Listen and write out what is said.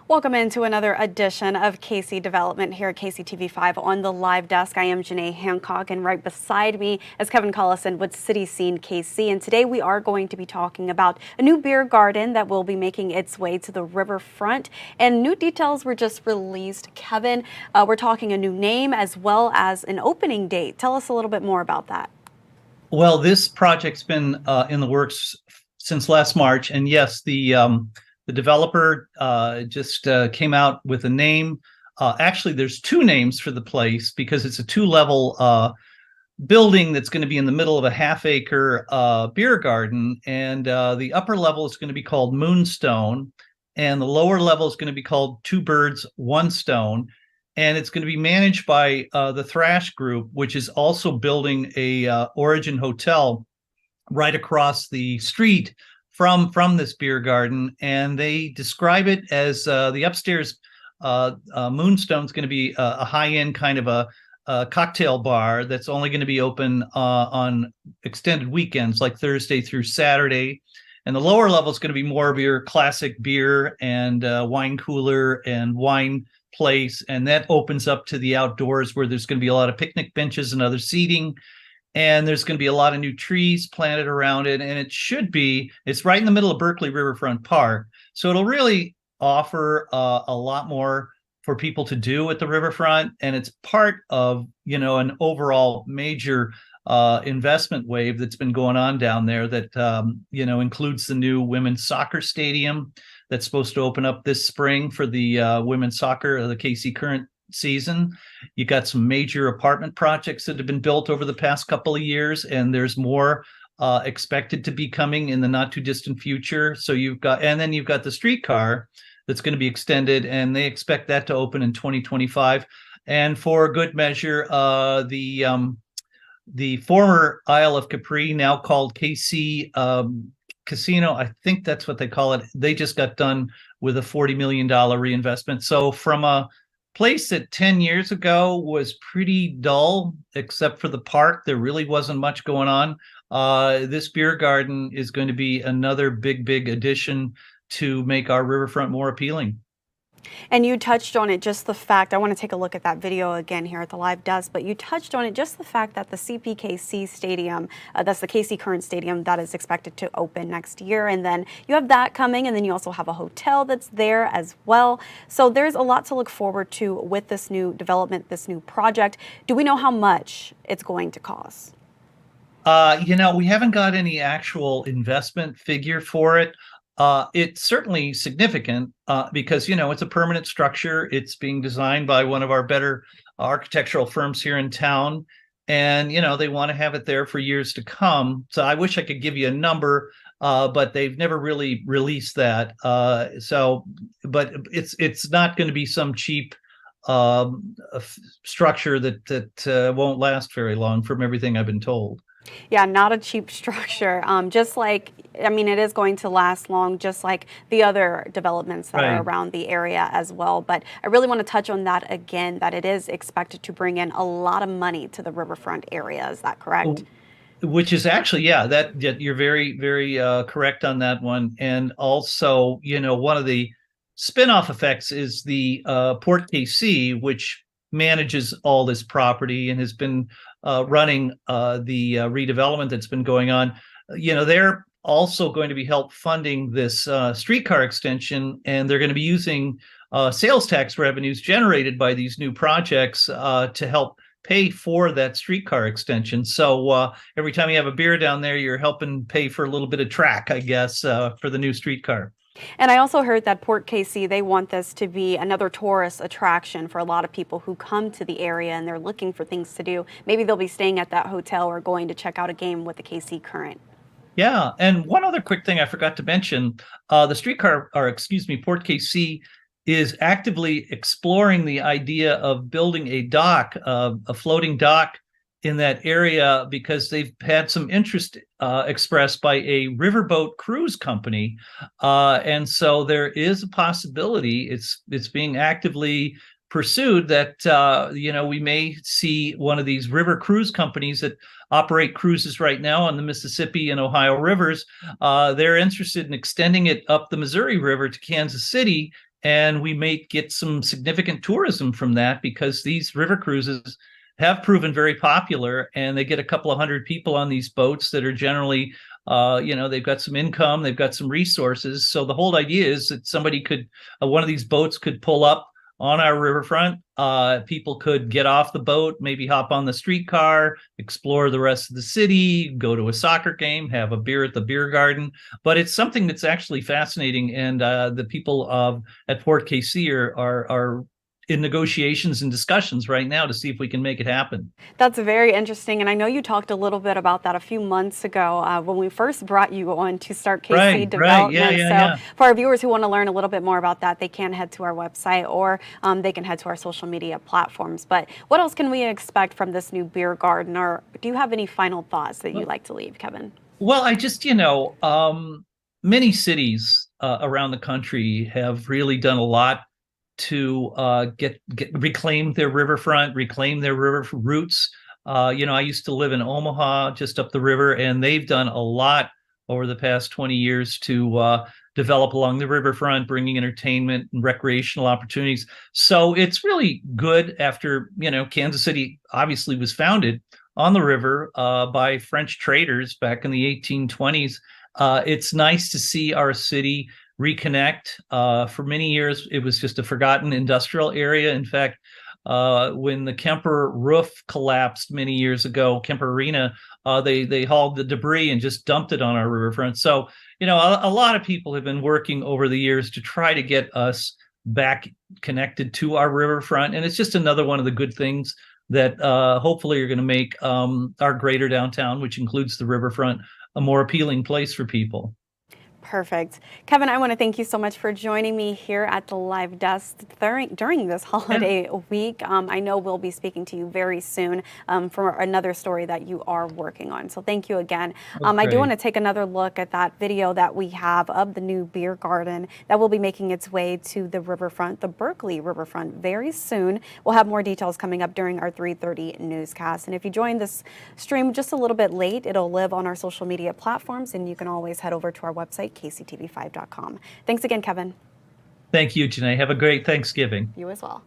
Welcome into another edition of KC Development here at KCTV5 on the live desk. I am Janae Hancock, and right beside me is Kevin Collison with City Scene KC. And today we are going to be talking about a new beer garden that will be making its way to the riverfront. And new details were just released. Kevin, we're talking a new name as well as an opening date. Tell us a little bit more about that. Well, this project's been in the works since last March, and yes, the developer just came out with a name. Actually, there's two names for the place because it's a two-level building that's going to be in the middle of a half-acre beer garden, and the upper level is going to be called Moonstone, and the lower level is going to be called Two Birds, One Stone. And it's going to be managed by the Thrash Group, which is also building a Origin Hotel right across the street from this beer garden. And they describe it as the upstairs Moonstone is going to be a high-end kind of a cocktail bar that's only going to be open on extended weekends, like Thursday through Saturday. And the lower level is going to be more of your classic beer and wine cooler and wine place, and that opens up to the outdoors where there's going to be a lot of picnic benches and other seating, and there's going to be a lot of new trees planted around it. And it's right in the middle of Berkley Riverfront Park, so it'll really offer a lot more for people to do at the riverfront, and it's part of an overall major investment wave that's been going on down there that includes the new women's soccer stadium that's supposed to open up this spring for the women's soccer, the KC current season. You got some major apartment projects that have been built over the past couple of years, and there's more expected to be coming in the not too distant future. So you've got the streetcar that's going to be extended, and they expect that to open in 2025. And for good measure, the former Isle of Capri, now called KC Casino, I think that's what they call it. They just got done with a $40 million reinvestment. So from a place that 10 years ago was pretty dull, except for the park, there really wasn't much going on. This beer garden is going to be another big addition to make our riverfront more appealing. And you touched on it, just the fact, I want to take a look at that video again here at the live desk, but you touched on it, just the fact that the CPKC Stadium, that's the KC Current Stadium, that is expected to open next year. And then you have that coming, and then you also have a hotel that's there as well. So there's a lot to look forward to with this new development, this new project. Do we know how much it's going to cost? We haven't got any actual investment figure for it. It's certainly significant because, it's a permanent structure. It's being designed by one of our better architectural firms here in town. And, they want to have it there for years to come. So I wish I could give you a number, but they've never really released that. But it's not going to be some cheap structure that won't last very long, from everything I've been told. Yeah, not a cheap structure. It is going to last long, just like the other developments that are around the area as well. But I really want to touch on that again, that it is expected to bring in a lot of money to the riverfront area. Is that correct? Which is actually, that you're very, very correct on that one. And also, one of the spin-off effects is the Port KC, which manages all this property and has been running the redevelopment that's been going on. They're also going to be help funding this streetcar extension, and they're going to be using sales tax revenues generated by these new projects to help pay for that streetcar extension. So every time you have a beer down there, you're helping pay for a little bit of track, I guess, for the new streetcar. And I also heard that Port KC, they want this to be another tourist attraction for a lot of people who come to the area and they're looking for things to do. Maybe they'll be staying at that hotel or going to check out a game with the KC Current. Yeah, and one other quick thing I forgot to mention, Port KC is actively exploring the idea of building a dock, a floating dock in that area, because they've had some interest expressed by a riverboat cruise company, and so there is a possibility, it's being actively pursued, that we may see one of these river cruise companies that operate cruises right now on the Mississippi and Ohio rivers. They're interested in extending it up the Missouri River to Kansas City and we may get some significant tourism from that because these river cruises have proven very popular, and they get a couple of hundred people on these boats that are generally, they've got some income, they've got some resources. So the whole idea is that somebody could, one of these boats could pull up on our riverfront. People could get off the boat, maybe hop on the streetcar, explore the rest of the city, go to a soccer game, have a beer at the beer garden. But it's something that's actually fascinating, and the people at Port KC are in negotiations and discussions right now to see if we can make it happen. That's very interesting, and I know you talked a little bit about that a few months ago when we first brought you on to start KC Right, Development. yeah. For our viewers who want to learn a little bit more about that, they can head to our website, or they can head to our social media platforms. But what else can we expect from this new beer garden, or do you have any final thoughts that you'd like to leave, Kevin? Well, I just, many cities around the country have really done a lot to reclaim their riverfront, reclaim their river roots. I used to live in Omaha, just up the river, and they've done a lot over the past 20 years to develop along the riverfront, bringing entertainment and recreational opportunities. So it's really good after, Kansas City obviously was founded on the river by French traders back in the 1820s. It's nice to see our city reconnect. For many years, it was just a forgotten industrial area. In fact, when the Kemper roof collapsed many years ago, Kemper Arena, they hauled the debris and just dumped it on our riverfront. So, a lot of people have been working over the years to try to get us back connected to our riverfront. And it's just another one of the good things that hopefully are going to make our greater downtown, which includes the riverfront, a more appealing place for people. Perfect. Kevin, I want to thank you so much for joining me here at the live desk during this holiday week. I know we'll be speaking to you very soon for another story that you are working on. So thank you again. I do want to take another look at that video that we have of the new beer garden that will be making its way to the riverfront, the Berkley Riverfront, very soon. We'll have more details coming up during our 3:30 newscast. And if you join this stream just a little bit late, it'll live on our social media platforms, and you can always head over to our website, kctv5.com. Thanks again, Kevin. Thank you, Janae. Have a great Thanksgiving. You as well.